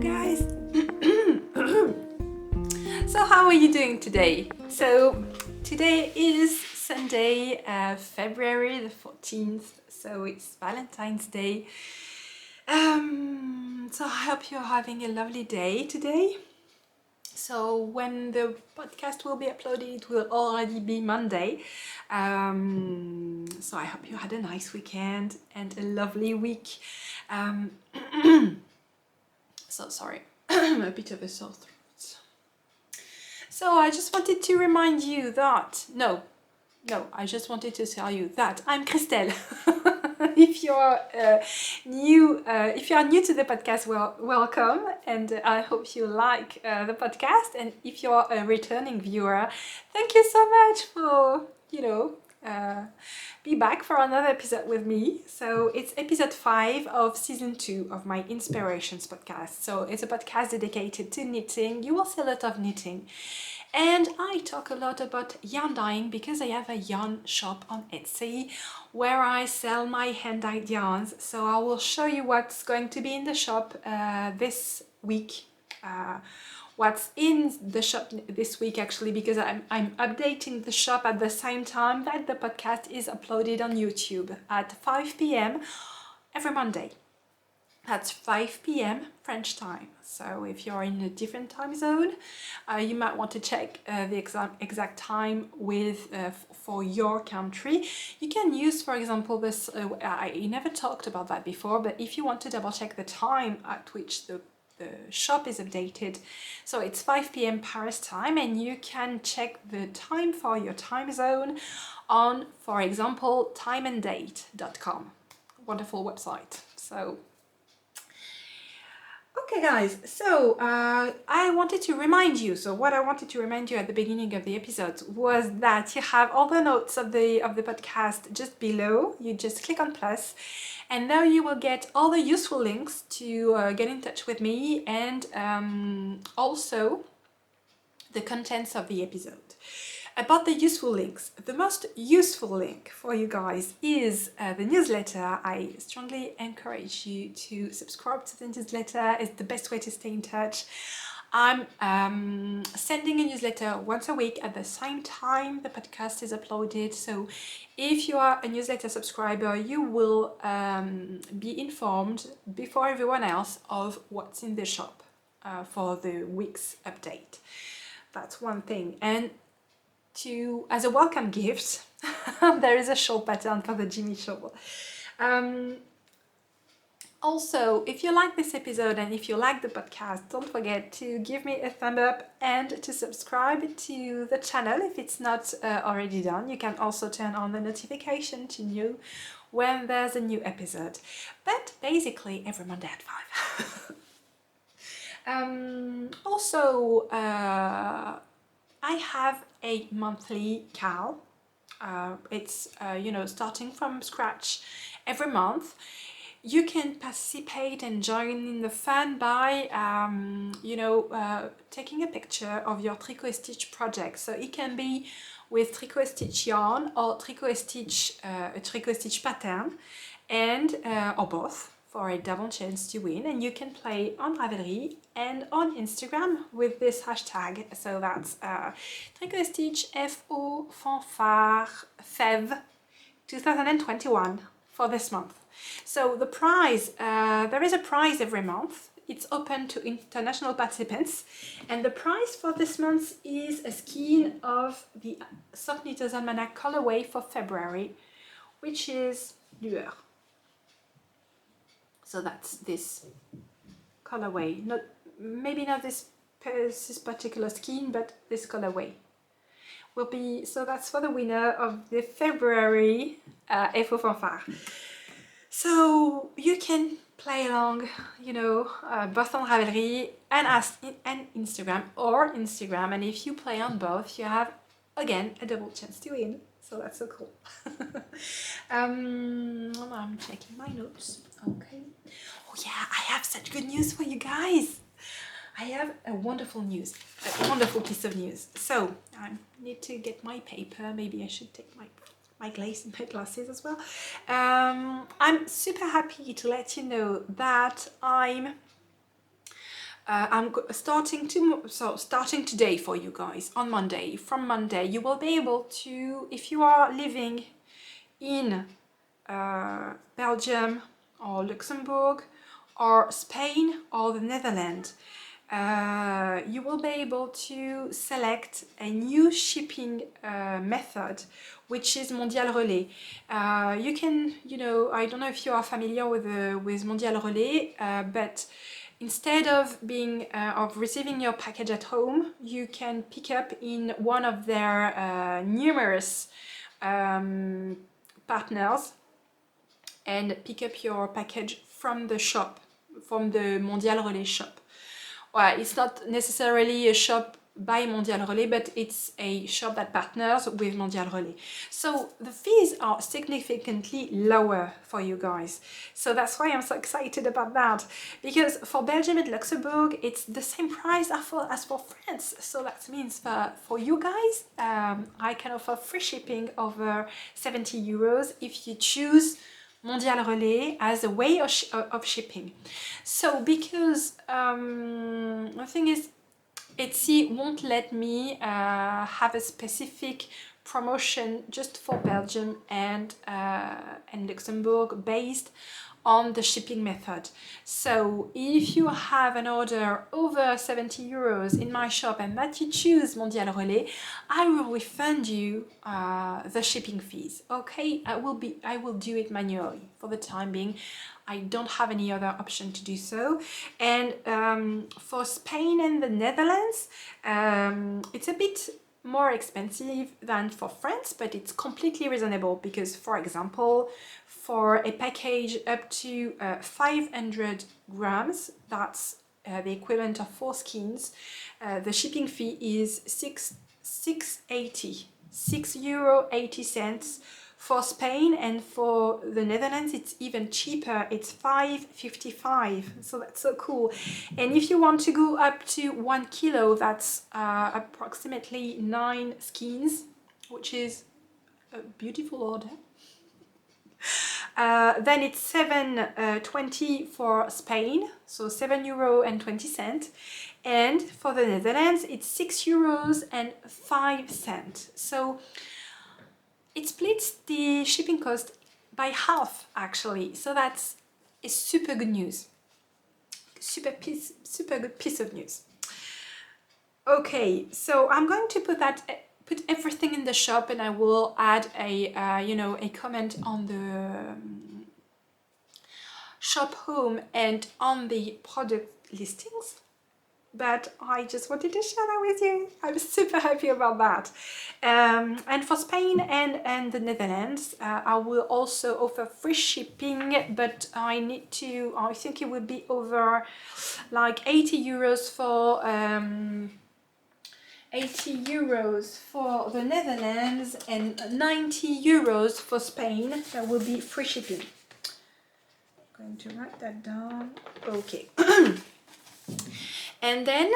guys. So how are you doing today? So today is Sunday, February the 14th, so it's Valentine's Day. So I hope you're having a lovely day today. So when the podcast will be uploaded, it will already be Monday. So I hope you had a nice weekend and a lovely week. So sorry, a bit of a sore throat. So I just wanted to remind you that, I just wanted to tell you that I'm Christelle. If you're new to the podcast, welcome, and I hope you like the podcast. And if you're a returning viewer, thank you so much for be back for another episode with me. So it's episode 5 of season 2 of my Inspirations podcast. So it's a podcast dedicated to knitting. You will see a lot of knitting. And I talk a lot about yarn dyeing because I have a yarn shop on Etsy where I sell my hand-dyed yarns. So I will show you what's going to be in the shop this week. What's in the shop this week actually, because I'm updating the shop at the same time that the podcast is uploaded on YouTube at 5 p.m. every Monday. That's 5 p.m. French time. So if you're in a different time zone, you might want to check the exact time with for your country. You can use, for example, this. I never talked about that before, but if you want to double check the time at which the shop is updated, so it's 5 p.m. Paris time, and you can check the time for your time zone on, for example, timeanddate.com. Wonderful website. So okay guys, so I wanted to remind you, what I wanted to remind you at the beginning of the episode was that you have all the notes of the podcast just below. You just click on plus, and now you will get all the useful links to get in touch with me, and also the contents of the episode. About the useful links, the most useful link for you guys is the newsletter. I strongly encourage you to subscribe to the newsletter. It's the best way to stay in touch. I'm sending a newsletter once a week at the same time the podcast is uploaded. So if you are a newsletter subscriber, you will be informed before everyone else of what's in the shop for the week's update. That's one thing. And as a welcome gift, there is a shawl pattern for the Jimmy shawl. Also, if you like this episode and if you like the podcast, don't forget to give me a thumb up and to subscribe to the channel if it's not already done. You can also turn on the notification to know when there's a new episode. But basically every Monday at 5. Also, I have a monthly cal. It's starting from scratch every month. You can participate and join in the fun by taking a picture of your Tricot stitch project. So it can be with Tricot stitch yarn or Tricot stitch a Tricot stitch pattern, and or both, for a double chance to win. And you can play on Ravelry and on Instagram with this hashtag. So that's Tricot Stitch FO Fanfare FEV 2021 for this month. So the prize, there is a prize every month. It's open to international participants, and the prize for this month is a skein of the Soft Knitters Almanac colorway for February, which is Lueur. So that's this colorway, maybe not this particular skein, but this colorway will be. So that's for the winner of the February FO Fanfare. So you can play along, both on Ravelry and Instagram. And if you play on both, you have again a double chance to win. So that's so cool. I'm checking my notes. Okay. Oh yeah, I have such good news for you guys. I have a wonderful piece of news. So I need to get my paper. Maybe I should take my glasses as well. I'm super happy to let you know that I'm starting today for you guys on Monday. From Monday, you will be able to, if you are living in Belgium or Luxembourg or Spain or the Netherlands, you will be able to select a new shipping method, which is Mondial Relais. You can, I don't know if you are familiar with Mondial Relais, but instead of receiving your package at home, you can pick up in one of their numerous partners and pick up your package from the shop, from the Mondial Relais shop. Well, it's not necessarily a shop by Mondial Relais, but it's a shop that partners with Mondial Relais. So the fees are significantly lower for you guys. So that's why I'm so excited about that. Because for Belgium and Luxembourg, it's the same price as for France. So that means for you guys, I can offer free shipping over 70 euros if you choose Mondial Relais as a way of shipping. So because the thing is, Etsy won't let me have a specific promotion just for Belgium and Luxembourg based on the shipping method. So if you have an order over 70 euros in my shop and that you choose Mondial Relais, I will refund you the shipping fees. Okay, I will do it manually for the time being. I don't have any other option to do so. And for Spain and the Netherlands, it's a bit more expensive than for France, but it's completely reasonable because, for example, for a package up to 500 grams, that's the equivalent of 4 skeins, the shipping fee is €6.80 for Spain, and for the Netherlands it's even cheaper, it's €5.55, so that's so cool. And if you want to go up to 1 kilo, that's approximately 9 skeins, which is a beautiful order. Then it's €7.20 for Spain, so €7.20, and for the Netherlands it's €6.05. So it splits the shipping cost by half actually, so that's a super good news. Super good piece of news. Okay, so I'm going to put everything in the shop, and I will add a comment on the shop home and on the product listings. But I just wanted to share that with you. I'm super happy about that. And for Spain and the Netherlands, I will also offer free shipping, but I think it would be over like 80 euros for 80 euros for the Netherlands and 90 euros for Spain. That will be free shipping. I'm going to write that down. Okay. And then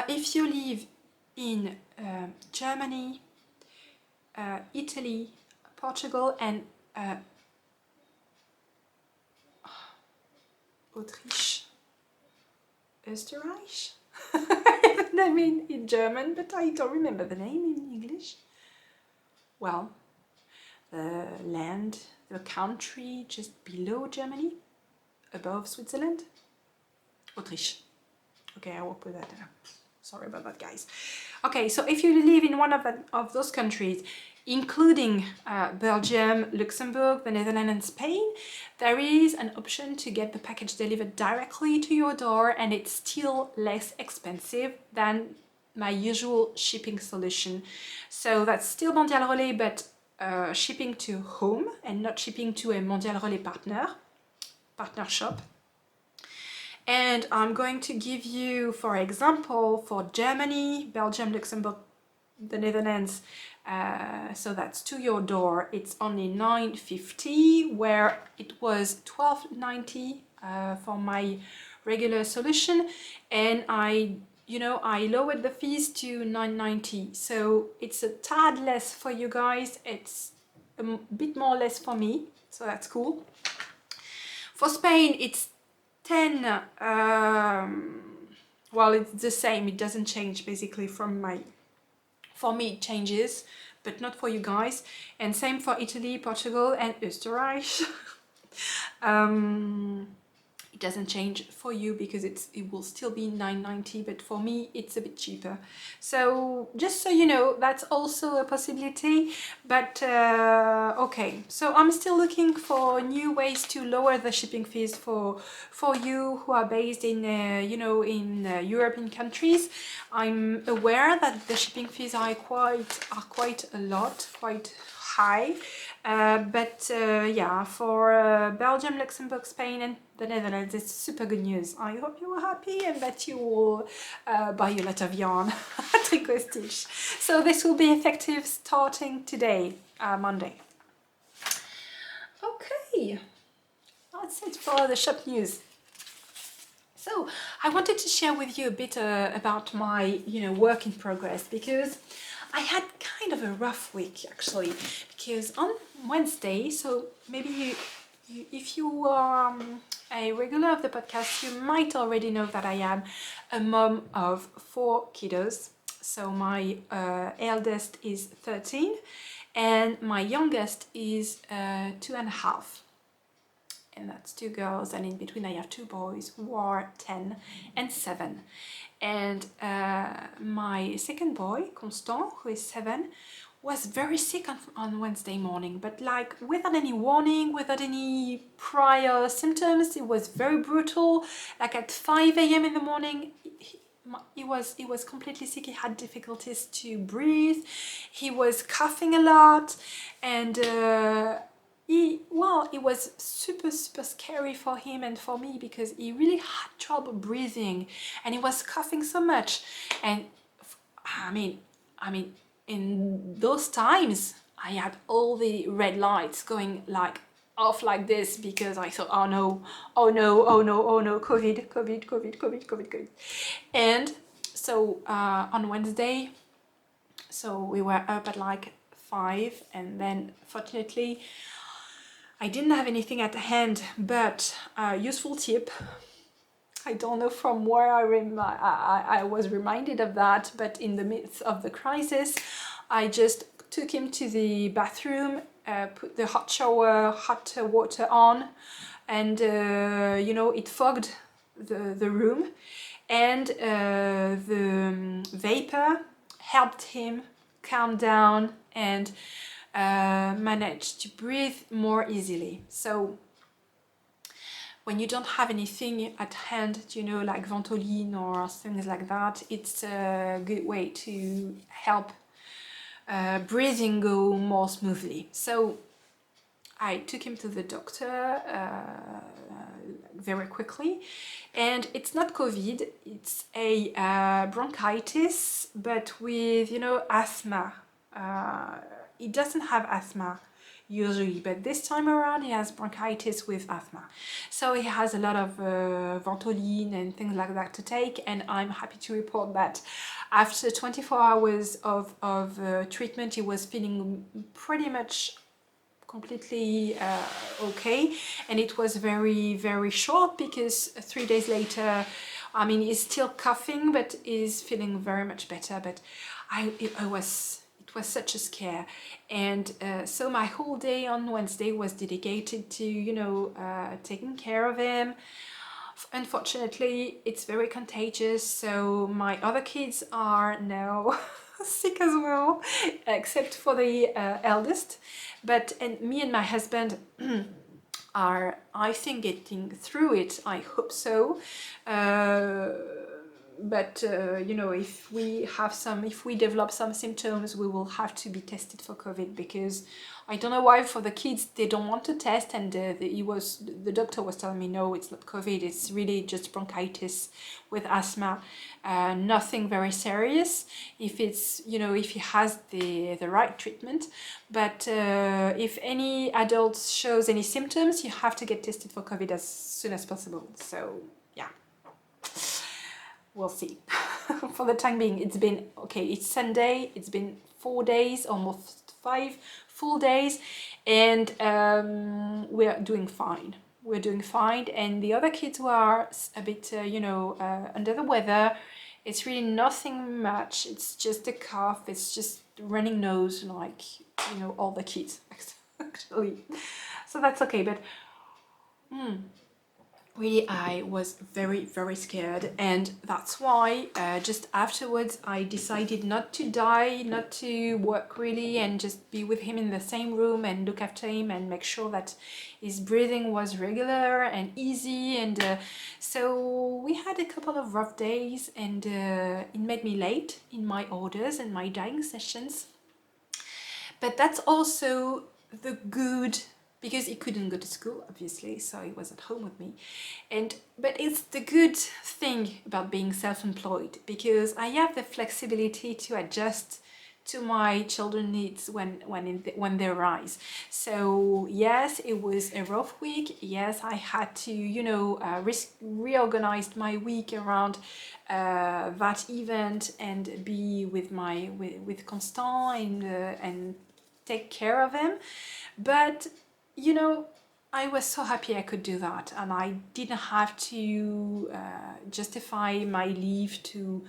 if you live in Germany, Italy, Portugal and Autriche, Österreich, I mean in German, but I don't remember the name in English. Well, the country just below Germany, above Switzerland, Autriche. Okay, I will put that there. Sorry about that, guys. Okay, so if you live in one of those countries, including Belgium, Luxembourg, the Netherlands and Spain, there is an option to get the package delivered directly to your door, and it's still less expensive than my usual shipping solution. So that's still Mondial Relais, but shipping to home and not shipping to a Mondial Relais partner shop. And I'm going to give you, for example, for Germany, Belgium, Luxembourg, the Netherlands, so that's to your door, it's only €9.50, where it was €12.90 for my regular solution, and I lowered the fees to €9.90, so it's a tad less for you guys, it's a bit more less for me, so that's cool. For Spain, it's well, it's the same, it doesn't change basically for me it changes, but not for you guys. And same for Italy, Portugal and Österreich. It doesn't change for you because it will still be $9.90, but for me it's a bit cheaper. So just so you know, that's also a possibility. But okay, so I'm still looking for new ways to lower the shipping fees for you who are based in in European countries. I'm aware that the shipping fees are quite a lot, quite high, but yeah, for Belgium, Luxembourg, Spain and the Netherlands, it's super good news. I hope you are happy and that you will buy a lot of yarn at Tricot Stitch. So this will be effective starting today, Monday. Okay, that's it for the shop news. So I wanted to share with you a bit about my work in progress, because I had kind of a rough week actually, because on Wednesday, so maybe if you are a regular of the podcast, you might already know that I am a mom of 4 kiddos. So my eldest is 13 and my youngest is 2.5. And that's 2 girls, and in between I have 2 boys who are 10 and 7. And my second boy, Constant, who is 7, was very sick on Wednesday morning, but like without any warning, without any prior symptoms. It was very brutal. Like at 5 a.m. in the morning, he was completely sick. He had difficulties to breathe. He was coughing a lot, and it was super scary for him and for me, because he really had trouble breathing and he was coughing so much. And I mean in those times I had all the red lights going like off like this, because I thought, oh no, COVID. And so on Wednesday, so we were up at like 5, and then fortunately I didn't have anything at hand, but useful tip. I don't know from where I was reminded of that, but in the midst of the crisis, I just took him to the bathroom, put the hot water on, and it fogged the room, and the vapor helped him calm down and manage to breathe more easily. So when you don't have anything at hand, like Ventoline or things like that, it's a good way to help breathing go more smoothly. So I took him to the doctor very quickly, and it's not COVID, it's a bronchitis, but with asthma. He doesn't have asthma usually, but this time around he has bronchitis with asthma. So he has a lot of Ventoline and things like that to take, and I'm happy to report that after 24 hours of treatment, he was feeling pretty much completely okay. And it was very short, because 3 days later, he's still coughing, but is feeling very much better. But it was such a scare, and so my whole day on Wednesday was dedicated to taking care of him. Unfortunately, it's very contagious, so my other kids are now sick as well, except for the eldest. And me and my husband are, I think, getting through it. I hope so. But if we develop some symptoms, we will have to be tested for COVID, because I don't know why for the kids they don't want to test, and the doctor was telling me, no, it's not COVID, it's really just bronchitis with asthma, nothing very serious if it's if he has the right treatment. But if any adult shows any symptoms, you have to get tested for COVID as soon as possible. So yeah, we'll see. For the time being, it's been okay. It's Sunday. It's been 4 days, almost 5 full days, and we're doing fine. we're doing fine, and the other kids who are a bit, under the weather, it's really nothing much. It's just a cough. It's just running nose, like, all the kids actually. So that's okay. But really, I was very, very scared, and that's why just afterwards I decided not to dye, not to work really, and just be with him in the same room and look after him and make sure that his breathing was regular and easy. And so we had a couple of rough days, and it made me late in my orders and my dyeing sessions. But that's also the good, because he couldn't go to school, obviously, so he was at home with me. But it's the good thing about being self-employed, because I have the flexibility to adjust to my children's needs when they arise. So yes, it was a rough week. Yes, I had to reorganize my week around that event and be with Constant and take care of him. But I was so happy I could do that, and I didn't have to justify my leave to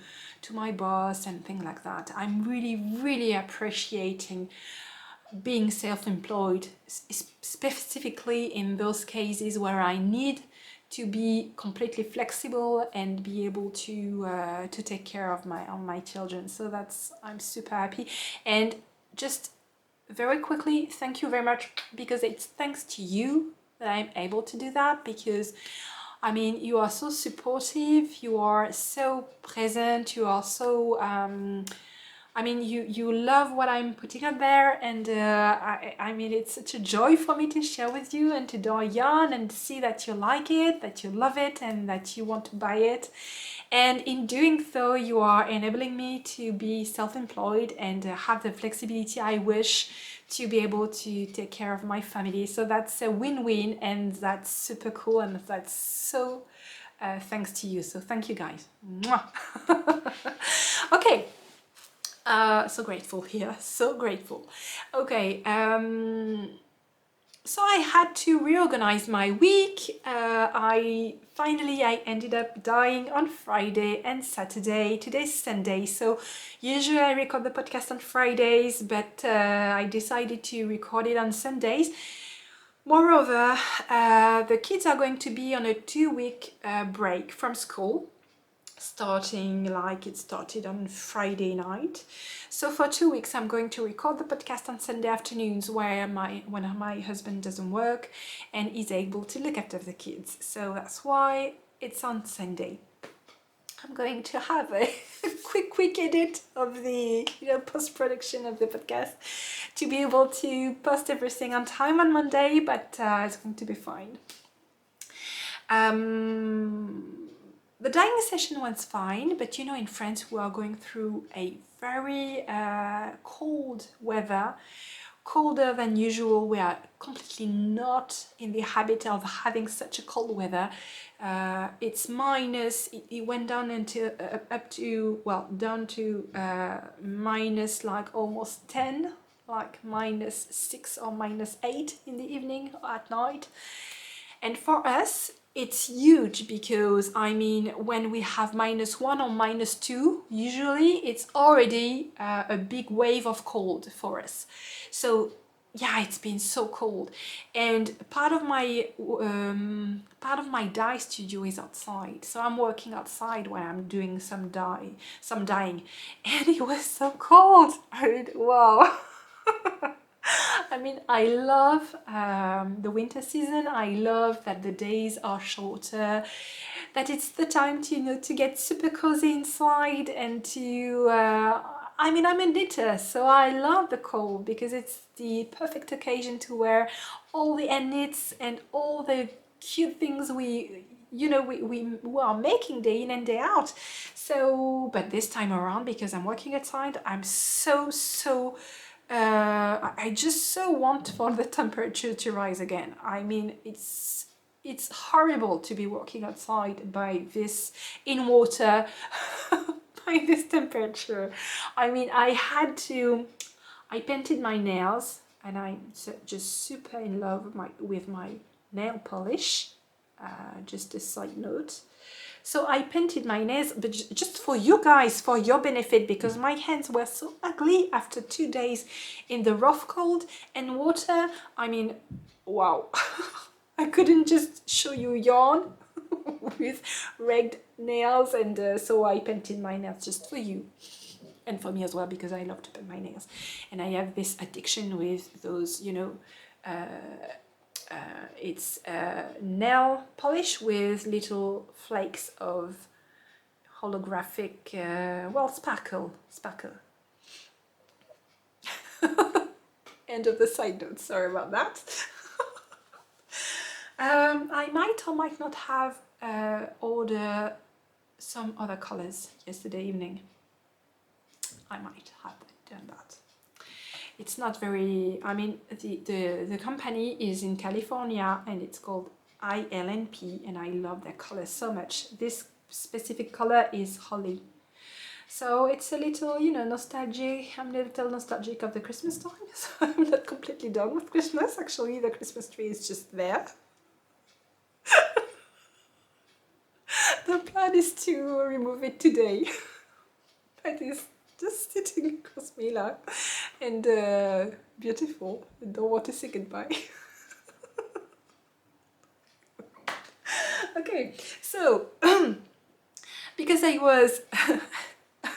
my boss and things like that. I'm really, really appreciating being self-employed, specifically in those cases where I need to be completely flexible and be able to take care of my children. So I'm super happy. And just very quickly, thank you very much, because it's thanks to you that I'm able to do that, because you are so supportive, you are so present, you are so you love what I'm putting out there, and it's such a joy for me to share with you and to dye yarn and see that you like it, that you love it, and that you want to buy it. And in doing so, you are enabling me to be self-employed and have the flexibility I wish to be able to take care of my family. So that's a win-win, and that's super cool, and that's so thanks to you. So thank you, guys. Mwah. Okay. So grateful here, so grateful. Okay, so I had to reorganize my week. I ended up dyeing on Friday and Saturday. Today's Sunday, so usually I record the podcast on Fridays, but I decided to record it on Sundays. Moreover, the kids are going to be on a 2-week break from school, starting like it started on Friday night. So for 2 weeks I'm going to record the podcast on Sunday afternoons when my husband doesn't work and is able to look after the kids. So that's why it's on Sunday. I'm going to have a quick edit of the post-production of the podcast to be able to post everything on time on Monday, but it's going to be fine. The dyeing session was fine, but in France we are going through a very cold weather, colder than usual. We are completely not in the habit of having such a cold weather. It's minus, it went down down to minus like almost 10, like minus 6 or minus 8 in the evening or at night. And for us, it's huge, because when we have -1 or -2, usually it's already a big wave of cold for us. So yeah, it's been so cold, and part of my dye studio is outside, so I'm working outside when I'm doing some dyeing, and it was so cold. Wow. I love the winter season. I love that the days are shorter, that it's the time to get super cozy inside and to I'm a knitter, so I love the cold, because it's the perfect occasion to wear all the end knits and all the cute things we are making day in and day out. So, but this time around, because I'm working outside, I'm so I just so want for the temperature to rise again. It's horrible to be working outside in water by this temperature. I painted my nails, and I'm just super in love with my nail polish, just a side note. So I painted my nails, but just for you guys, for your benefit, because my hands were so ugly after 2 days in the rough cold and water. I mean, wow. I couldn't just show you yarn with ragged nails, and so I painted my nails just for you. And for me as well, because I love to paint my nails. And I have this addiction with those, you know, it's nail polish with little flakes of holographic, well, sparkle. End of the side note, sorry about that. I might or might not have ordered some other colors yesterday evening. I might have done that. It's not very, I mean, the company is in California and it's called ILNP, and I love their color so much. This specific color is holly. So it's a little, you know, nostalgic. I'm a little nostalgic of the Christmas time. So I'm not completely done with Christmas. Actually, the Christmas tree is just there. The plan is to remove it today. But it's just sitting across me like, and beautiful. I don't want to say goodbye. Okay, so because I was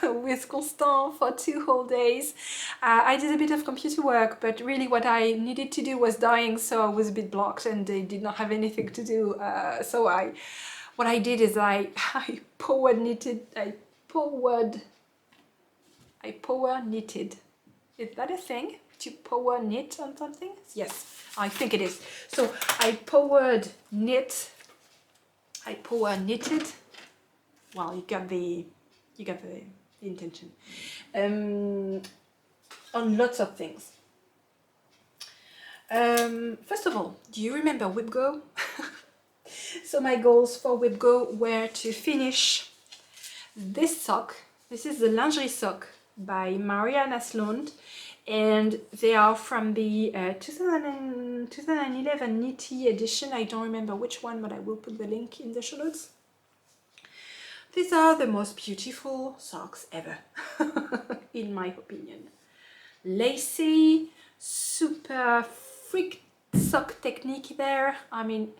with Constant for 2 whole days, I did a bit of computer work, but really what I needed to do was dyeing, so I was a bit blocked and I did not have anything to do. So what I did is I power knitted. Is that a thing? To power knit on something? Yes, I think it is. So I power knitted. Well, you got the intention. On lots of things. First of all, do you remember WhipGo? So my goals for WhipGo were to finish this sock. This is the lingerie sock by Mara Licole Knits, and they are from the 2011 Nitty edition. I don't remember which one, but I will put the link in the show notes. These are the most beautiful socks ever, in my opinion. Lacy, super freak sock technique there. I mean,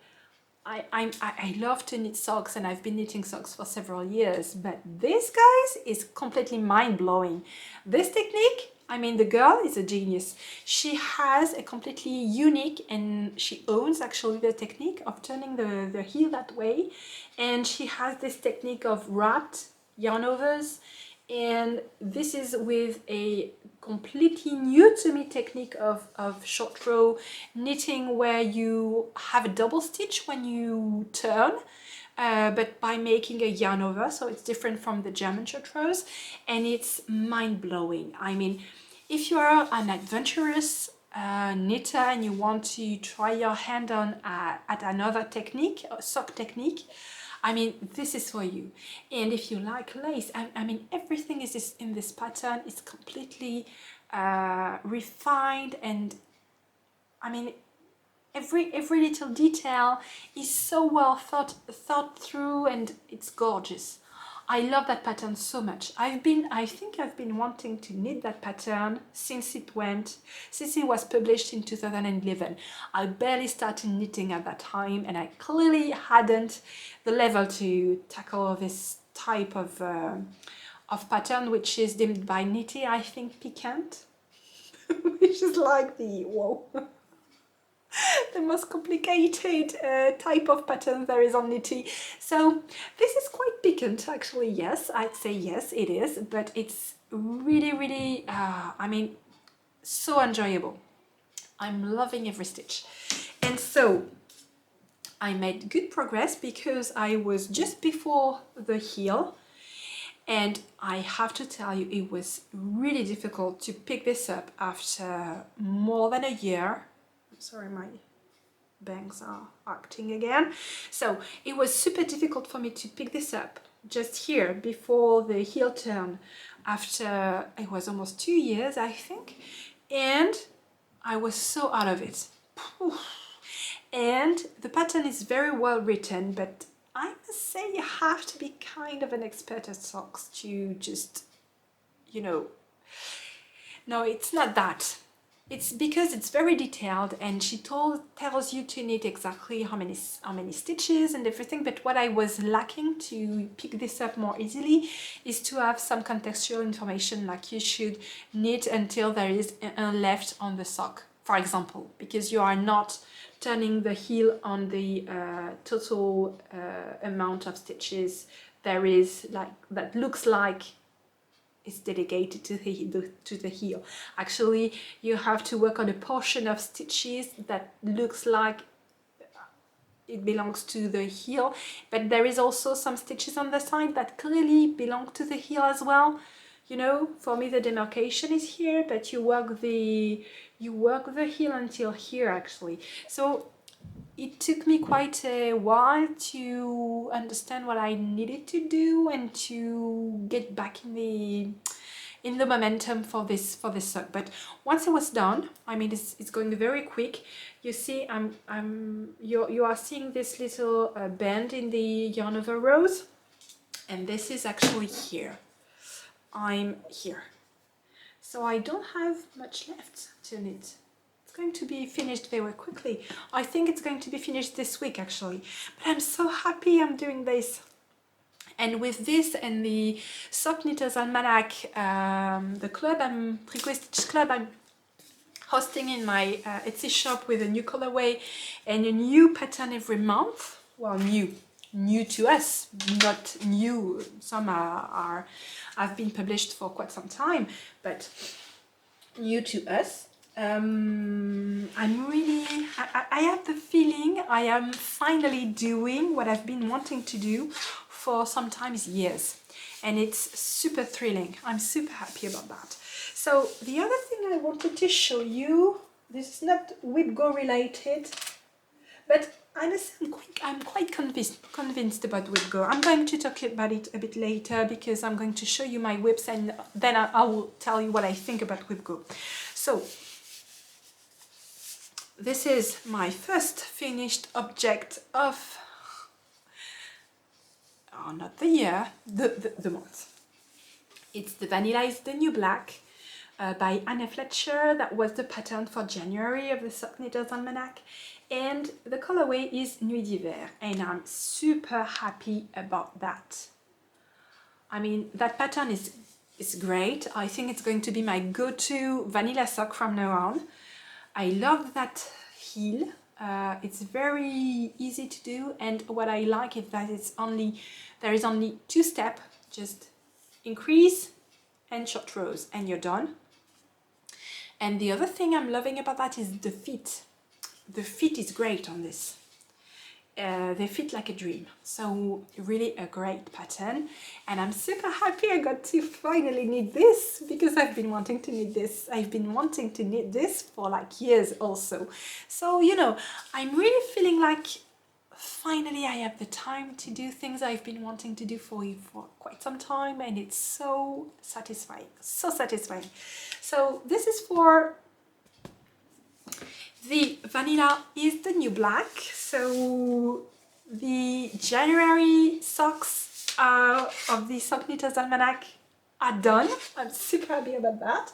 I love to knit socks, and I've been knitting socks for several years, but this, guys, is completely mind-blowing. This technique, I mean, the girl is a genius. She has a completely unique, and she owns actually the technique of turning the heel that way, and she has this technique of wrapped yarn overs, and this is with a completely new to me technique of short row knitting, where you have a double stitch when you turn, but by making a yarn over, so it's different from the German short rows, and it's mind-blowing. I mean, if you are an adventurous knitter and you want to try your hand on at another technique, sock technique, I mean, this is for you. And if you like lace, I mean, everything is in this pattern. It's completely refined, and I mean, every little detail is so well thought through, and it's gorgeous. I love that pattern so much. I think I've been wanting to knit that pattern since it was published in 2011. I barely started knitting at that time, and I clearly hadn't the level to tackle this type of pattern, which is deemed by Knitty, I think, piquant, which is like the the most complicated type of pattern there is on Knitty. So this is quite piquant, actually. Yes, I'd say yes, it is, but it's really, I mean, so enjoyable. I'm loving every stitch. And so I made good progress because I was just before the heel, and I have to tell you, it was really difficult to pick this up after more than a year. Sorry, my bangs are acting again. So it was super difficult for me to pick this up just here before the heel turn, after it was almost 2 years, I think, and I was so out of it. and the pattern is very well written, but I must say you have to be kind of an expert at socks to just, you know, no, it's not that. It's because it's very detailed, and she tells you to knit exactly how many stitches and everything. But what I was lacking to pick this up more easily is to have some contextual information, like you should knit until there is a left on the sock, for example, because you are not turning the heel on the total amount of stitches there is, like that looks like is dedicated to the heel. Actually, you have to work on a portion of stitches that looks like it belongs to the heel, but there is also some stitches on the side that clearly belong to the heel as well. You know, for me the demarcation is here, but you work the heel until here actually. So it took me quite a while to understand what I needed to do and to get back in the momentum for this sock. But once it was done, I mean, it's going very quick. You see, you are seeing this little bend in the yarn over rows, and this is actually here. I'm here, so I don't have much left to knit. Going to be finished very quickly. I think it's going to be finished this week actually, but I'm so happy I'm doing this. And with this and the Sock Knitters Almanac, the club, Tricot Stitch Club, I'm hosting in my Etsy shop with a new colorway and a new pattern every month. Well, new to us, not new. Some have been published for quite some time, but new to us. I have the feeling I am finally doing what I've been wanting to do for sometimes years, and it's super thrilling. I'm super happy about that. So the other thing I wanted to show you, this is not WhipGo related, but I'm quite convinced about WhipGo. I'm going to talk about it a bit later because I'm going to show you my whips, and then I will tell you what I think about WhipGo. So this is my first finished object of, oh, not the year, the month. It's the Vanilla is the New Black by Anna Fletcher. That was the pattern for January of the Sock Knitters Almanac. And the colorway is Nuit d'Hiver, and I'm super happy about that. I mean, that pattern is great. I think it's going to be my go-to vanilla sock from now on. I love that heel. It's very easy to do, and what I like is that there is only two steps, just increase and short rows, and you're done. And the other thing I'm loving about that is the fit. The fit is great on this. They fit like a dream, so really a great pattern, and I'm super happy I got to finally knit this because I've been wanting to knit this. I've been wanting to knit this for like years also. So, you know, I'm really feeling like finally I have the time to do things I've been wanting to do for quite some time, and it's so satisfying, so satisfying. So this is for the Vanilla is the New Black. So the January socks of the Sock Knitters Almanac are done. I'm super happy about that.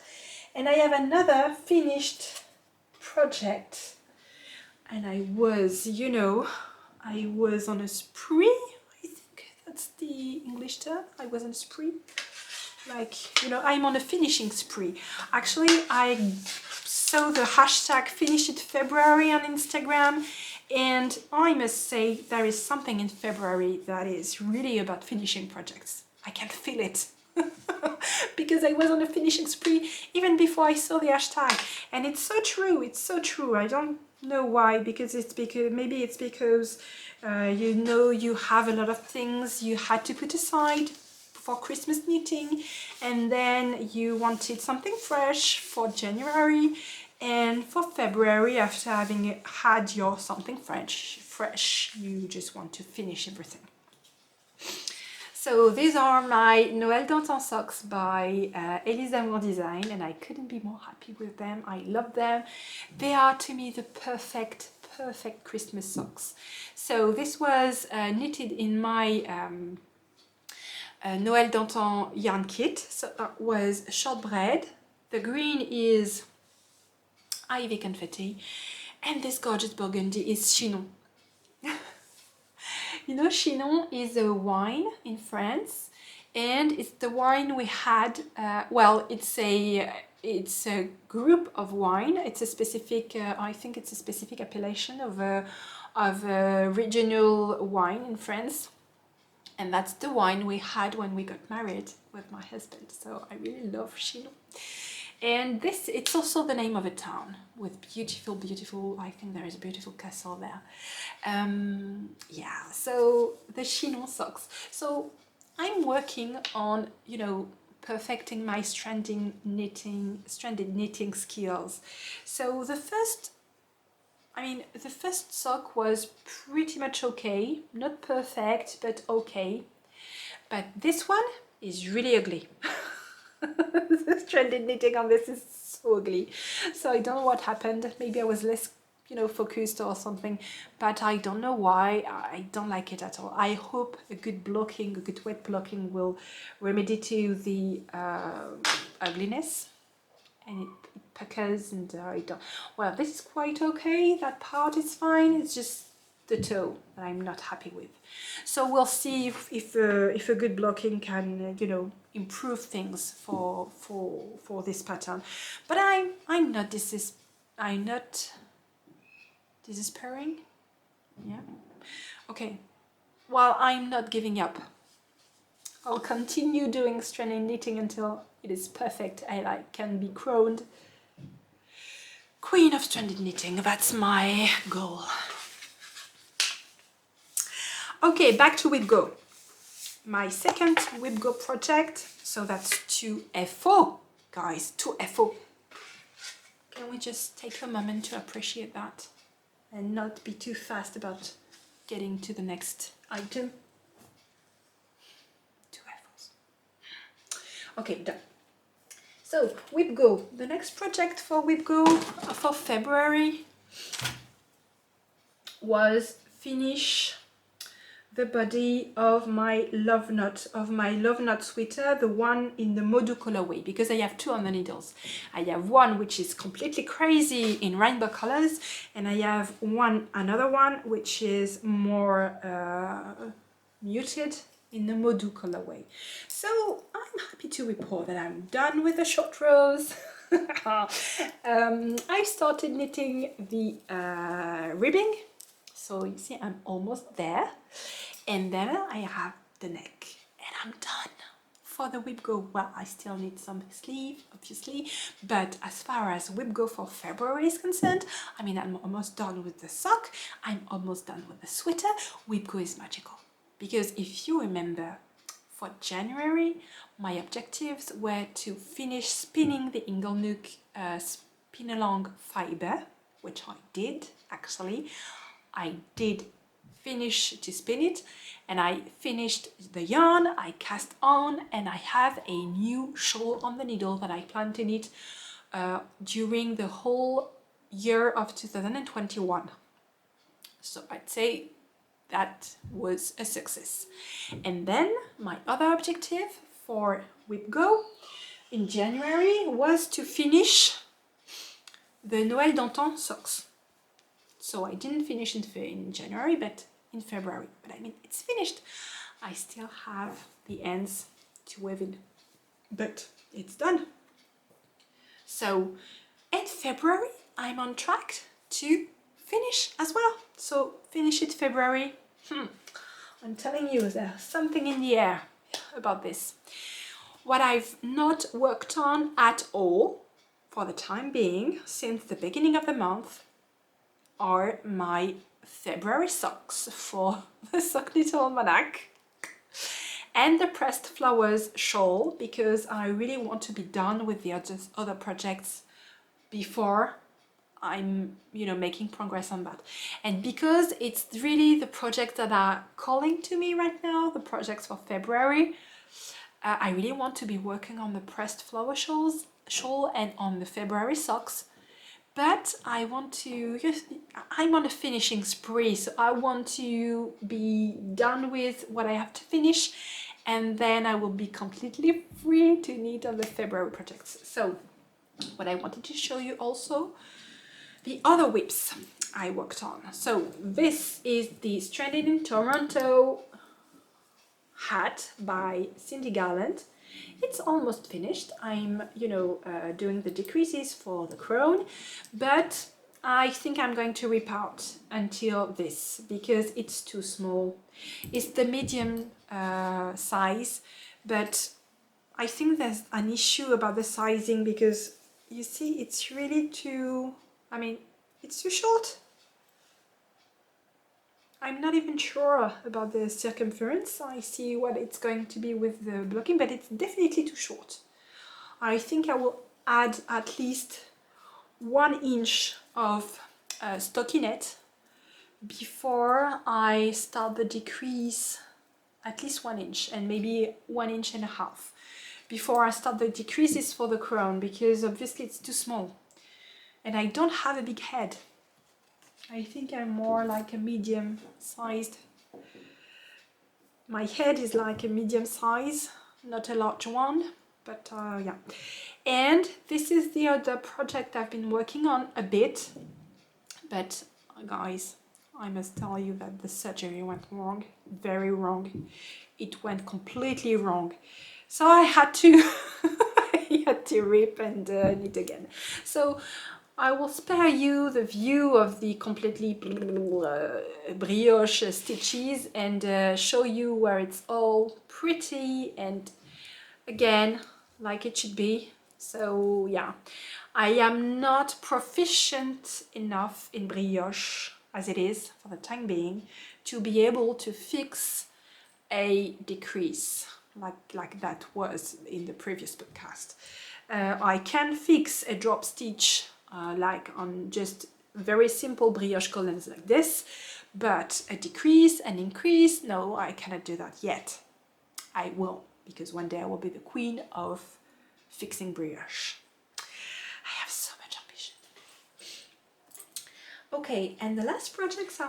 And I have another finished project. And I was, you know, I was on a spree. I think that's the English term. I was on a spree. Like, you know, I'm on a finishing spree. Actually, I saw the hashtag Finish It February on Instagram, and I must say there is something in February that is really about finishing projects. I can feel it. Because I was on a finishing spree even before I saw the hashtag, and it's so true, it's so true. I don't know why, maybe it's because you know, you have a lot of things you had to put aside for Christmas knitting, and then you wanted something fresh for January, and for February, after having had your something fresh, you just want to finish everything. So these are my Noël Danton socks by Elisa Moore Design, and I couldn't be more happy with them. I love them. They are to me the perfect perfect Christmas socks. So this was knitted in my Noël d'Antan yarn kit. So that was shortbread. The green is ivy confetti, and this gorgeous burgundy is chinon. You know, chinon is a wine in France, and it's the wine we had. Well, it's a group of wine. It's a specific. I think it's a specific appellation of a regional wine in France, and that's the wine we had when we got married with my husband. So I really love chinon. And this, it's also the name of a town with beautiful, I think there is a beautiful castle there. Yeah, so the chinon socks. So I'm working on, you know, perfecting my stranded knitting skills. So the first sock was pretty much okay, not perfect, but okay. But this one is really ugly. The stranded knitting on this is so ugly. So I don't know what happened. Maybe I was less, you know, focused or something, but I don't know why. I don't like it at all. I hope a good wet blocking will remedy to the ugliness, and it puckers, and I don't. Well, this is quite okay. That part is fine. It's just the toe that I'm not happy with. So we'll see if a good blocking can, you know, improve things for this pattern. But I'm not despairing. Yeah. Okay. Well, I'm not giving up. I'll continue doing stranded knitting until it is perfect and I can be crowned Queen of Stranded Knitting. That's my goal. Okay, back to Whip Go. My second Whip Go project. So that's 2F4, guys, 2F4. Can we just take a moment to appreciate that and not be too fast about getting to the next item? 2F4s. Okay, done. So, Whip Go. The next project for Whip Go for February was finish the body of my love knot sweater, the one in the Modu colorway, because I have two on the needles. I have one which is completely crazy in rainbow colors, and I have another one which is more muted in the Modu colorway. So I'm happy to report that I'm done with the short rows. I started knitting the ribbing, so you see I'm almost there. And then I have the neck, and I'm done for the Whip Go. Well, I still need some sleeve, obviously, but as far as Whip Go for February is concerned, I mean, I'm almost done with the sock, I'm almost done with the sweater. Whip Go is magical, because if you remember, for January, my objectives were to finish spinning the Inglenook spin-along fiber, which I did, actually. I did finish to spin it, and I finished the yarn, I cast on, and I have a new shawl on the needle that I plan to knit during the whole year of 2021. So I'd say that was a success. And then my other objective for Whip Go in January was to finish the Noël d'Antan socks. So I didn't finish in January, but in February. But I mean, it's finished. I still have the ends to weave in, but it's done. So in February, I'm on track to finish as well. So finish it February. I'm telling you, there's something in the air about this. What I've not worked on at all for the time being since the beginning of the month are my February socks for the Sock Knit Almanac and the Pressed Flowers shawl, because I really want to be done with the other projects before I'm, you know, making progress on that. And because it's really the projects that are calling to me right now, the projects for February, I really want to be working on the Pressed Flower shawl and on the February socks, but I want to, I'm on a finishing spree, so I want to be done with what I have to finish, and then I will be completely free to knit on the February projects. So what I wanted to show you also, the other whips I worked on. So this is the Stranded in Toronto hat by Cindy Garland. It's almost finished. I'm, doing the decreases for the crown, but I think I'm going to rip out until this because it's too small. It's the medium size, but I think there's an issue about the sizing because you see it's really too, it's too short. I'm not even sure about the circumference. I see what it's going to be with the blocking, but it's definitely too short. I think I will add at least 1 inch of stockinette before I start the decrease, at least 1 inch and maybe 1.5 inches before I start the decreases for the crown, because obviously it's too small and I don't have a big head. I think I'm more like a medium sized. My head is like a medium size, not a large one, but yeah. And this is the other project I've been working on a bit, but guys, I must tell you that the surgery went wrong, very wrong. It went completely wrong. So I had to, I had to rip and knit again. So I will spare you the view of the completely brioche stitches and show you where it's all pretty and again like it should be. So yeah, I am not proficient enough in brioche as it is for the time being to be able to fix a decrease like that was in the previous podcast. I can fix a drop stitch like on just very simple brioche columns like this, but a decrease, an increase, no, I cannot do that yet. I will, because one day I will be the queen of fixing brioche. I have so much ambition. Okay, and the last project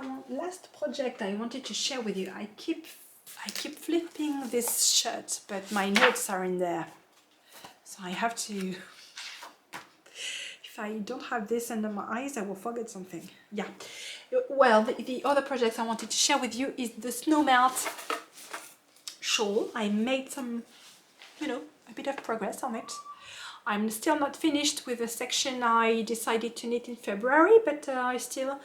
I wanted to share with you, I keep flipping this shirt, but my notes are in there, so I have to. If I don't have this under my eyes, I will forget something. Yeah. Well, the other project I wanted to share with you is the snow melt shawl. I made some, a bit of progress on it. I'm still not finished with the section I decided to knit in February, but I'm still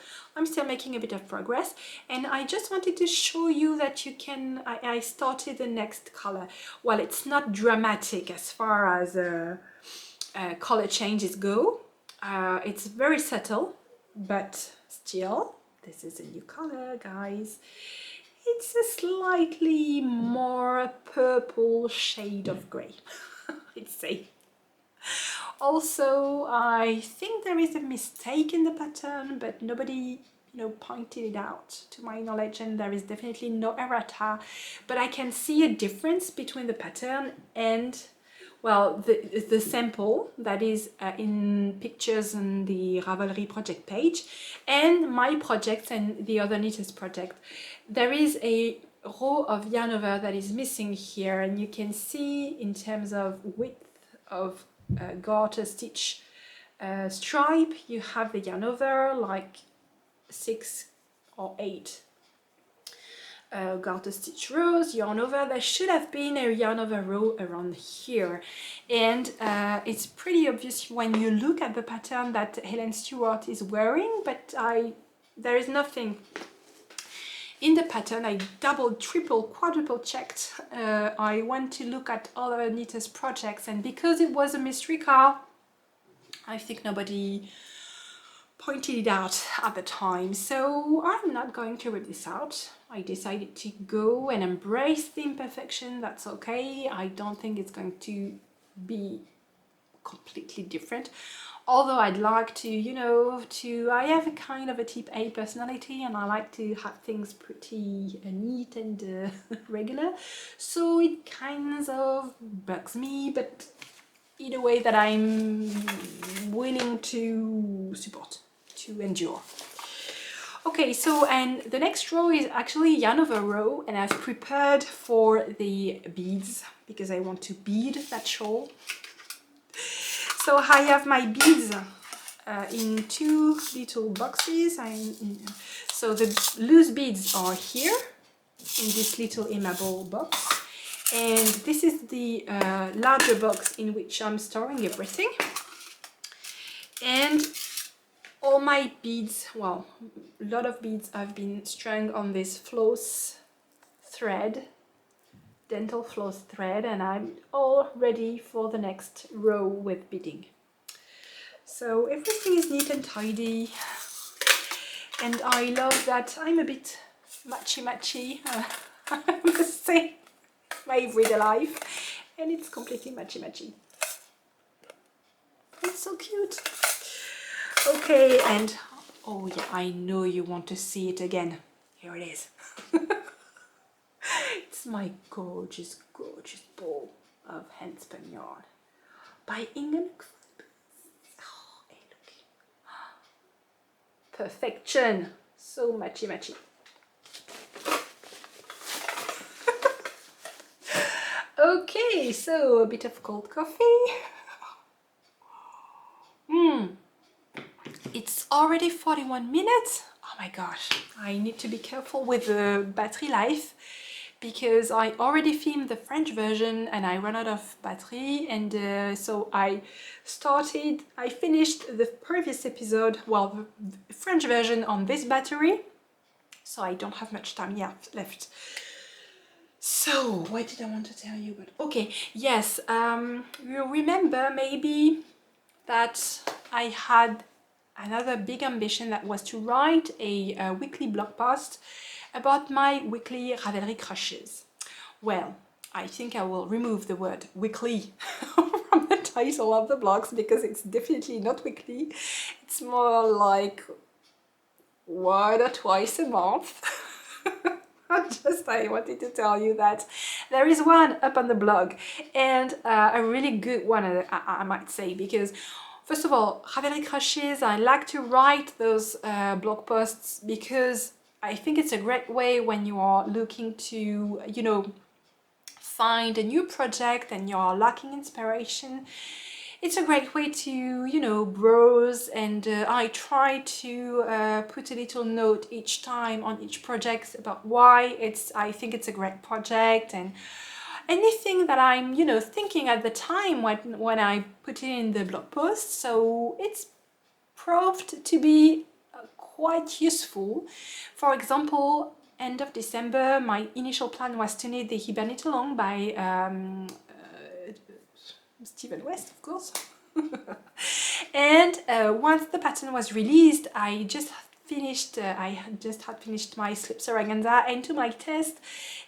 making a bit of progress. And I just wanted to show you that you can, I started the next color. Well, it's not dramatic as far as color changes go. It's very subtle, but still, this is a new color, guys. It's a slightly more purple shade of grey, I'd say. Also, I think there is a mistake in the pattern, but nobody, pointed it out to my knowledge, and there is definitely no errata. But I can see a difference between the pattern and, well, the sample that is in pictures on the Ravelry project page and my project and the other knitters project. There is a row of yarn over that is missing here, and you can see in terms of width of garter stitch stripe, you have the yarn over like 6 or 8 garter stitch rows, yarn over. There should have been a yarn over row around here, and it's pretty obvious when you look at the pattern that Helen Stewart is wearing, but there is nothing in the pattern. I double, triple, quadruple checked. I went to look at other knitters projects, and because it was a mystery car, I think nobody pointed it out at the time, so I'm not going to rip this out. I decided to go and embrace the imperfection. That's okay. I don't think it's going to be completely different, although I'd like to, I have a kind of a type A personality, and I like to have things pretty neat and regular, so it kind of bugs me, but in a way that I'm willing to support, to endure. Okay, so and the next row is actually another row, and I've prepared for the beads because I want to bead that shawl. So I have my beads in two little boxes. So the loose beads are here in this little immobile box, and this is the larger box in which I'm storing everything. And all my beads, well, a lot of beads have been strung on this floss thread, dental floss thread, and I'm all ready for the next row with beading. So everything is neat and tidy, and I love that I'm a bit matchy, I must say, my everyday life, and it's completely matchy. It's so cute. Okay, and oh yeah, I know you want to see it again. Here it is. It's my gorgeous ball of handspun yarn by Ingenuck. Oh, hey, look. Perfection. So matchy. Okay, so a bit of cold coffee. It's already 41 minutes. Oh my gosh, I need to be careful with the battery life because I already filmed the French version and I ran out of battery, and so I finished the previous episode, well, the French version on this battery, so I don't have much time left. So, what did I want to tell you about? Okay, yes, you remember maybe that I had another big ambition that was to write a weekly blog post about my weekly Ravelry Crushes. Well, I think I will remove the word weekly from the title of the blogs because it's definitely not weekly. It's more like 1 or twice a month. I wanted to tell you that there is one up on the blog, and a really good one, I might say, because first of all, Ravelry Crushes, I like to write those blog posts because I think it's a great way when you are looking to, you know, find a new project and you're lacking inspiration. It's a great way to, you know, browse, and I try to put a little note each time on each project about why I think it's a great project, and anything that I'm, you know, thinking at the time when I put it in the blog post. So it's proved to be quite useful. For example, end of December, my initial plan was to knit the Hibernate Along by Stephen West, of course. And once the pattern was released, I just had finished my slips organza, and to my test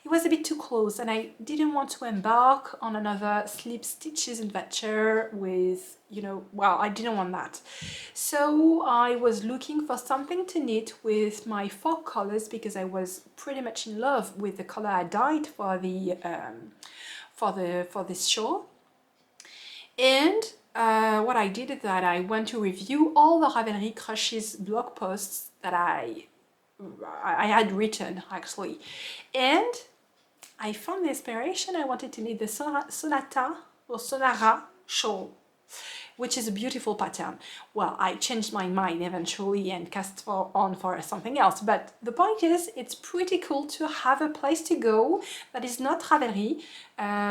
it was a bit too close and I didn't want to embark on another slip stitches adventure with, you know, well, I didn't want that. So I was looking for something to knit with my 4 colors because I was pretty much in love with the color I dyed for the for this shawl. And what I did is that I went to review all the Ravelry Crushes blog posts that I had written, actually, and I found the inspiration. I wanted to knit the Sonata or Sonara shawl, which is a beautiful pattern. Well, I changed my mind eventually and cast on for something else, but the point is, it's pretty cool to have a place to go that is not Ravelry,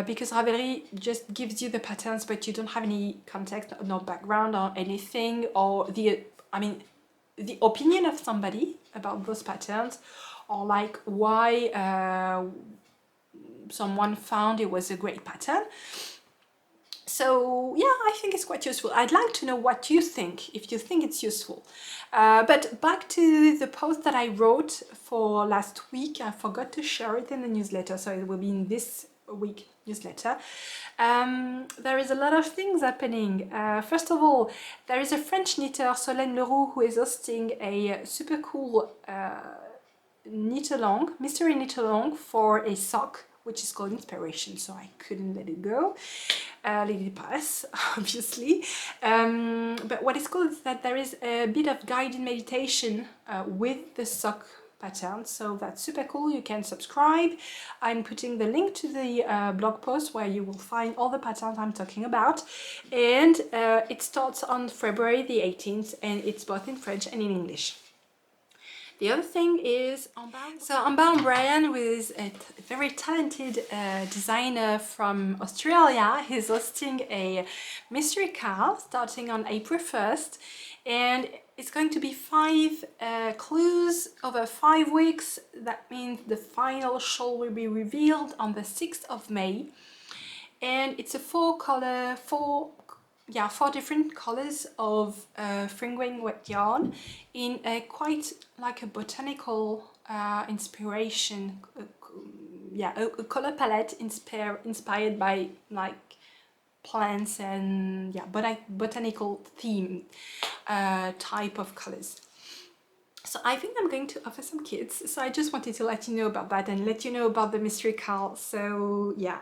because Ravelry just gives you the patterns, but you don't have any context, no background or anything, or the opinion of somebody about those patterns, or like why someone found it was a great pattern. So yeah, I think it's quite useful. I'd like to know what you think, if you think it's useful. But back to the post that I wrote for last week. I forgot to share it in the newsletter, so it will be in this week newsletter. There is a lot of things happening. First of all, there is a French knitter, Solène Leroux, who is hosting a super cool knit along, mystery knit along for a sock which is called Inspiration, so I couldn't let it go, let it pass, obviously. But what is cool is that there is a bit of guided meditation with the sock pattern, so that's super cool. You can subscribe. I'm putting the link to the blog post where you will find all the patterns I'm talking about, and it starts on February the 18th, and it's both in French and in English. The other thing is Amber Brian, who is a very talented designer from Australia. He's hosting a mystery car starting on April 1st, and it's going to be 5 clues over 5 weeks. That means the final shawl will be revealed on the 6th of May, and it's a 4 different colors of fingering wet yarn in a quite like a botanical inspiration, a color palette inspired by like plants and botanical theme type of colors. So I think I'm going to offer some kits, so I just wanted to let you know about that and let you know about the mystery car. So yeah,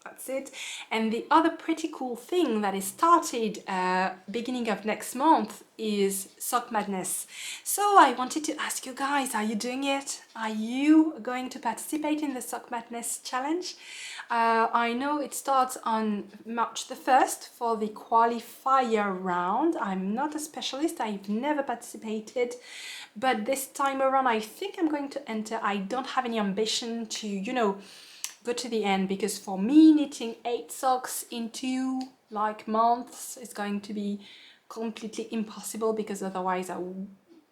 that's it. And the other pretty cool thing that is started beginning of next month is Sock Madness. So I wanted to ask you guys, are you doing it? Are you going to participate in the Sock Madness challenge? I know it starts on March the 1st for the qualifier round. I'm not a specialist, I've never participated, but this time around I think I'm going to enter. I don't have any ambition to, you know, go to the end, because for me knitting 8 socks in 2 like months is going to be completely impossible, because otherwise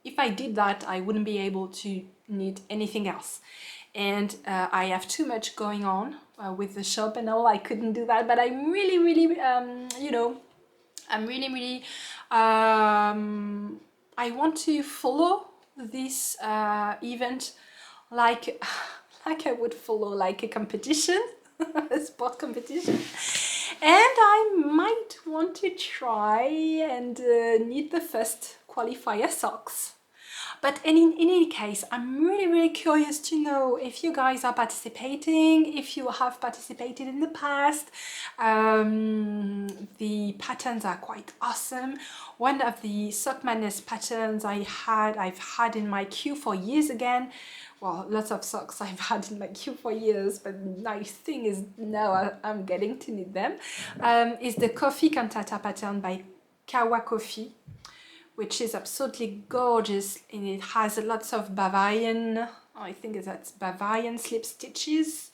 if I did that I wouldn't be able to knit anything else, and I have too much going on with the shop and all. I couldn't do that, but I'm really you know, I'm really I want to follow this event like I would follow like a competition, a sport competition, and I might want to try and knit the first qualifier socks. But in any case, I'm really curious to know if you guys are participating, if you have participated in the past. The patterns are quite awesome. One of the Sock Madness patterns I've had in my queue for years again. Well, lots of socks I've had in my queue for years, but nice thing is now I'm getting to knit them. Is the Coffee Cantata pattern by Kawa Coffee, which is absolutely gorgeous, and it has lots of Bavarian, I think that's Bavarian slip stitches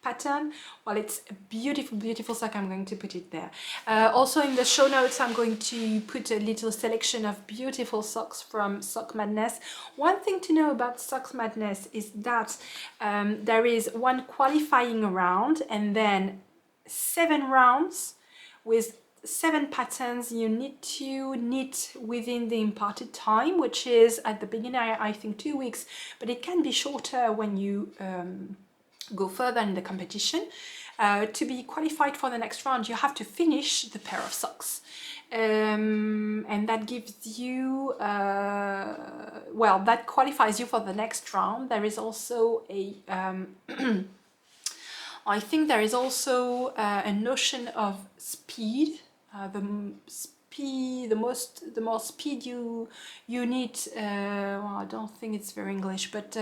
pattern. Well, it's a beautiful sock. I'm going to put it there. Also in the show notes I'm going to put a little selection of beautiful socks from Sock Madness. One thing to know about Sock Madness is that there is 1 qualifying round and then 7 rounds with 7 patterns you need to knit within the imparted time, which is at the beginning I think 2 weeks, but it can be shorter when you go further in the competition. To be qualified for the next round, you have to finish the pair of socks, and that gives you well, that qualifies you for the next round. There is also a I think there is also a notion of speed. The more speed you need, well, I don't think it's very English, but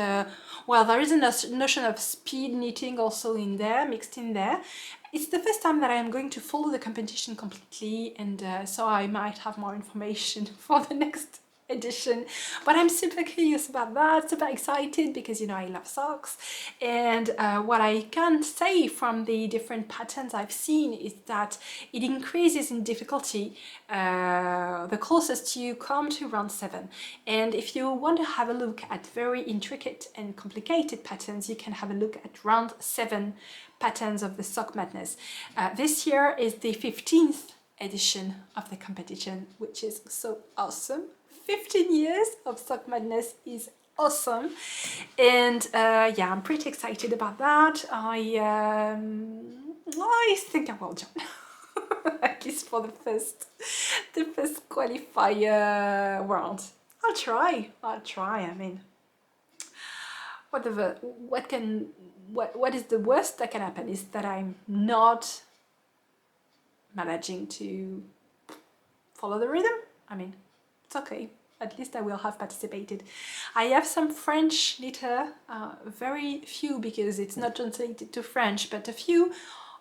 well, there is a notion of speed knitting also in there, mixed in there. It's the first time that I am going to follow the competition completely, and so I might have more information for the next edition, but I'm super curious about that, super excited, because you know I love socks. And what I can say from the different patterns I've seen is that it increases in difficulty the closest you come to round 7. And if you want to have a look at very intricate and complicated patterns, you can have a look at round 7 patterns of the Sock Madness. This year is the 15th edition of the competition, which is so awesome. 15 years of Sock Madness is awesome, and yeah, I'm pretty excited about that. I think I will join, at least for the first qualifier round. I'll try. I mean, what is the worst that can happen is that I'm not managing to follow the rhythm. I mean, it's okay. At least I will have participated. I have some French knitter, very few because it's not translated to French, but a few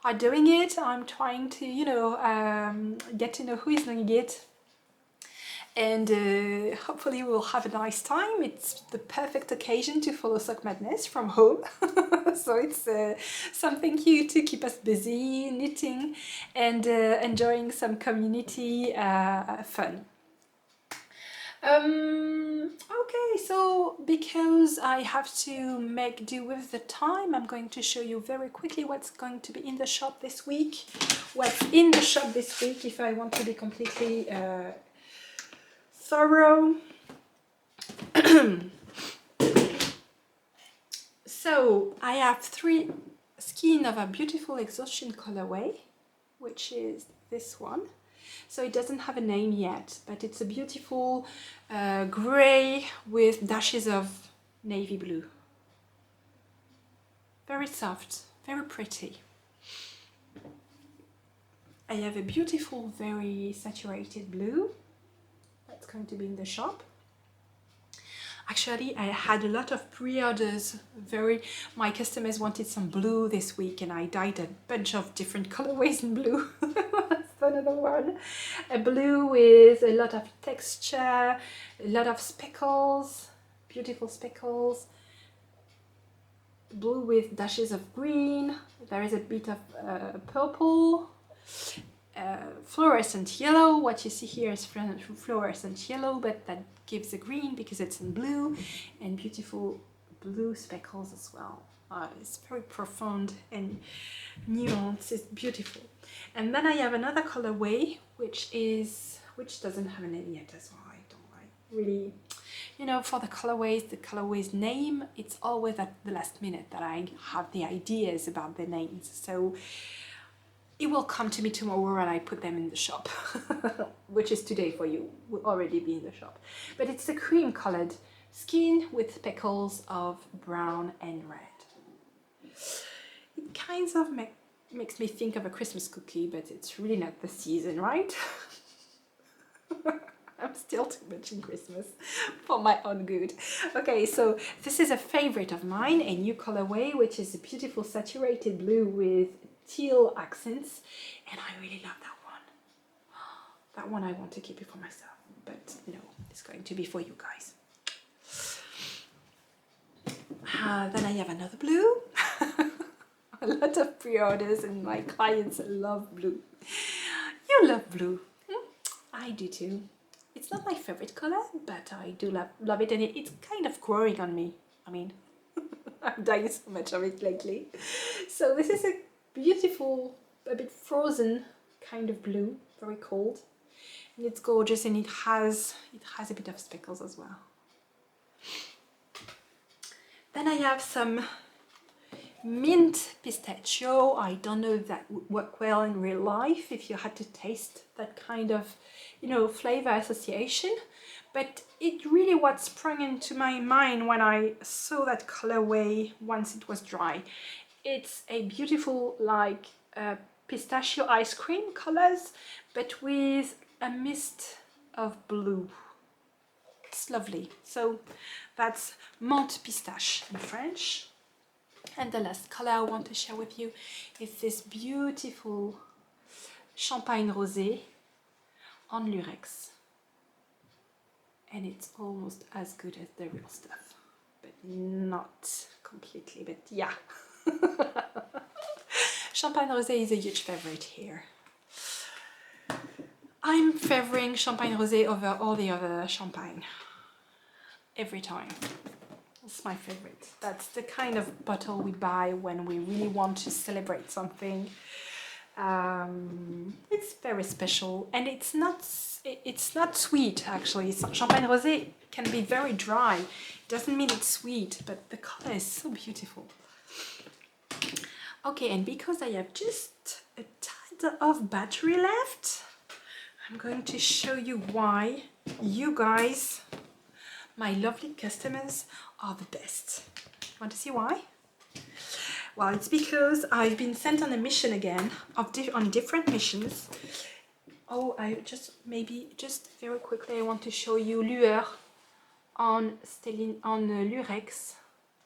are doing it. I'm trying to, you know, get to know who is doing it. And hopefully we'll have a nice time. It's the perfect occasion to follow Sock Madness from home. So it's something cute to keep us busy, knitting and enjoying some community fun. Okay, so because I have to make do with the time, I'm going to show you very quickly what's going to be in the shop this week. What's in the shop this week, if I want to be completely thorough. So I have 3 skein of a beautiful exhaustion colorway, which is this one. So it doesn't have a name yet, but it's a beautiful grey with dashes of navy blue. Very soft, very pretty. I have a beautiful, very saturated blue. That's going to be in the shop. Actually, I had a lot of pre-orders. My customers wanted some blue this week, and I dyed a bunch of different colorways in blue. That's another one. A blue with a lot of texture, a lot of speckles, beautiful speckles. Blue with dashes of green. There is a bit of purple. Fluorescent yellow. What you see here is fluorescent yellow, but that gives a green because it's in blue, and beautiful blue speckles as well. It's very profound and nuanced. It's beautiful. And then I have another colorway which doesn't have a name yet as well. I don't really, you know, for the colorways name, it's always at the last minute that I have the ideas about the names. So it will come to me tomorrow and I put them in the shop, which is today for you, will already be in the shop. But it's a cream colored skein with speckles of brown and red. It kind of makes me think of a Christmas cookie, but it's really not the season, right? I'm still too much in Christmas for my own good. Okay, so this is a favorite of mine, a new colorway, which is a beautiful saturated blue with teal accents, and I really love that one. That one I want to keep it for myself, but you know, it's going to be for you guys. Then I have another blue. A lot of pre-orders and my clients love blue. You love blue. I do too. It's not my favorite color, but I do love it, and it's kind of growing on me. I mean, I'm dying so much of it lately. So this is a beautiful, a bit frozen kind of blue, very cold, and it's gorgeous, and it has a bit of speckles as well. Then I have some mint pistachio. I don't know if that would work well in real life if you had to taste that kind of, you know, flavor association, but it really what sprung into my mind when I saw that colorway once it was dry. It's a beautiful, like pistachio ice cream colors, but with a mist of blue. It's lovely. So that's menthe pistache in French. And the last color I want to share with you is this beautiful champagne rosé on lurex. And it's almost as good as the real stuff, but not completely, but yeah. Champagne rosé is a huge favorite here. I'm favoring champagne rosé over all the other champagne every time. It's my favorite. That's the kind of bottle we buy when we really want to celebrate something. It's very special, and it's not sweet actually. Champagne rosé can be very dry. It doesn't mean it's sweet, but the color is so beautiful. Okay, and because I have just a tad of battery left, I'm going to show you why you guys, my lovely customers, are the best. Want to see why? Well, it's because I've been sent on a mission again, on different missions. Oh, just very quickly, I want to show you Lueur on Lurex,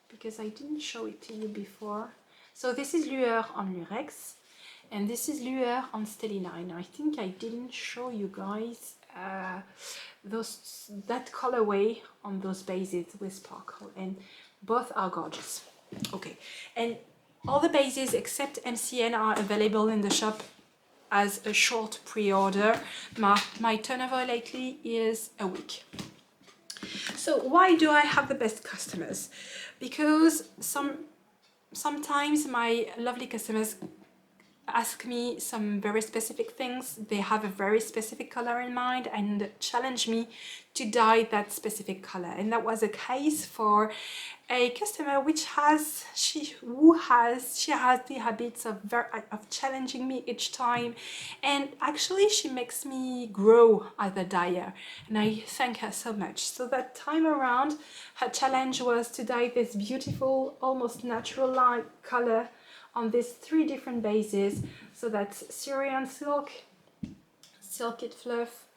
because I didn't show it to you before. So this is Lueur on Lurex, and this is Lueur on Stellina. And I think I didn't show you guys that colorway on those bases with sparkle, and both are gorgeous. Okay, and all the bases except MCN are available in the shop as a short pre-order. My turnover lately is a week. So why do I have the best customers? Because sometimes my lovely customers ask me some very specific things. They have a very specific color in mind and challenge me to dye that specific color. And that was a case for a customer she has the habits of challenging me each time, and actually she makes me grow as a dyer, and I thank her so much. So that time around, her challenge was to dye this beautiful, almost natural light color on these 3 different bases. So that's Syrian silk, Silk-It Fluff,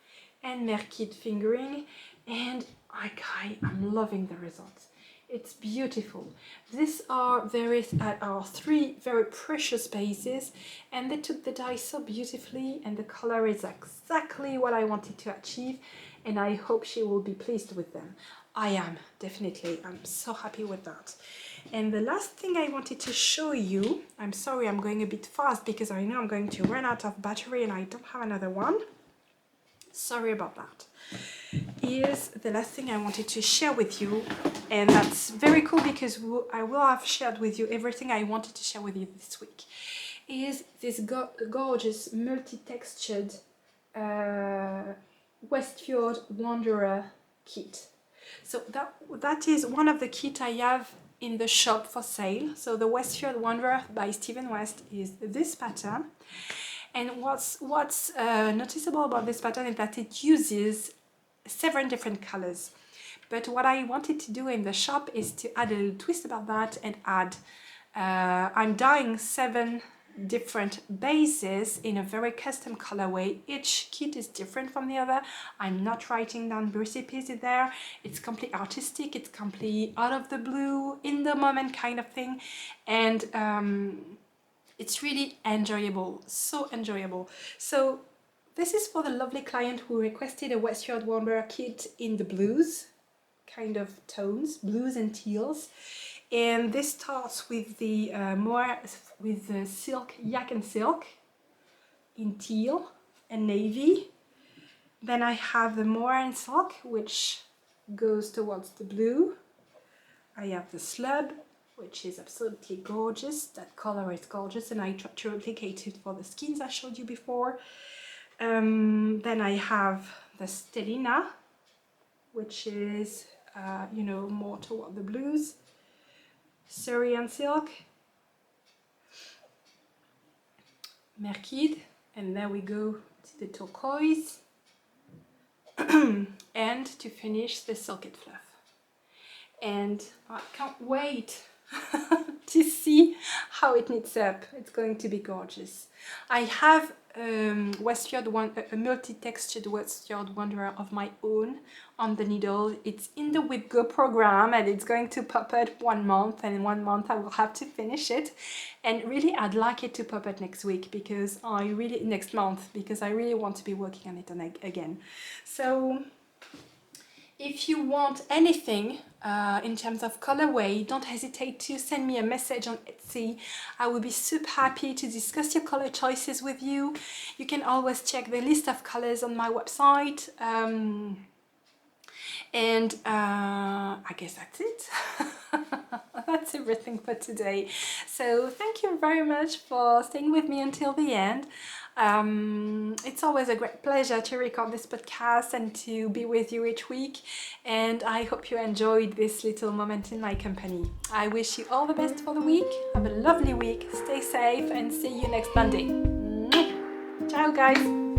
and Merkit Fingering, and I'm loving the results. It's beautiful. These are 3 very precious bases, and they took the dye so beautifully, and the color is exactly what I wanted to achieve, and I hope she will be pleased with them. I am, definitely. I'm so happy with that. And the last thing I wanted to show you, I'm sorry I'm going a bit fast because I know I'm going to run out of battery and I don't have another one. Sorry about that. Here's the last thing I wanted to share with you, and that's very cool because I will have shared with you everything I wanted to share with you this week. Is this gorgeous multi-textured Westfjord Wanderer kit. So that is one of the kits I have in the shop for sale. So the Westfjord Wanderer by Stephen West is this pattern. And what's noticeable about this pattern is that it uses 7 different colors. But what I wanted to do in the shop is to add a little twist about that and add, I'm dyeing 7 different bases in a very custom colorway. Each kit is different from the other. I'm not writing down recipes in there. It's completely artistic, it's completely out of the blue, in the moment kind of thing. And it's really enjoyable, so enjoyable. So this is for the lovely client who requested a Westfjord Wanderer kit in the blues kind of tones, blues and teals. And this starts with the silk, yak and silk in teal and navy. Then I have the moire and silk, which goes towards the blue. I have the slub, which is absolutely gorgeous. That color is gorgeous, and I tried to replicate it for the skeins I showed you before. Then I have the Stellina, which is, more toward the blues. Syrian silk, Merkid, and there we go to the turquoise, and to finish the Silk-It Fluff. And I can't wait to see how it knits up. It's going to be gorgeous. I have a multi-textured Westfjord Wanderer of my own on the needle. It's in the Whip Go program, and it's going to pop up 1 month, and in 1 month I will have to finish it. And really I'd like it to pop up next month because I really want to be working on it again. So if you want anything in terms of colorway, don't hesitate to send me a message on Etsy. I will be super happy to discuss your color choices with you. You can always check the list of colors on my website. And I guess that's it. That's everything for today. So thank you very much for staying with me until the end. It's always a great pleasure to record this podcast and to be with you each week, and I hope you enjoyed this little moment in my company. I wish you all the best for the week. Have a lovely week, stay safe, and see you next Monday. Ciao guys!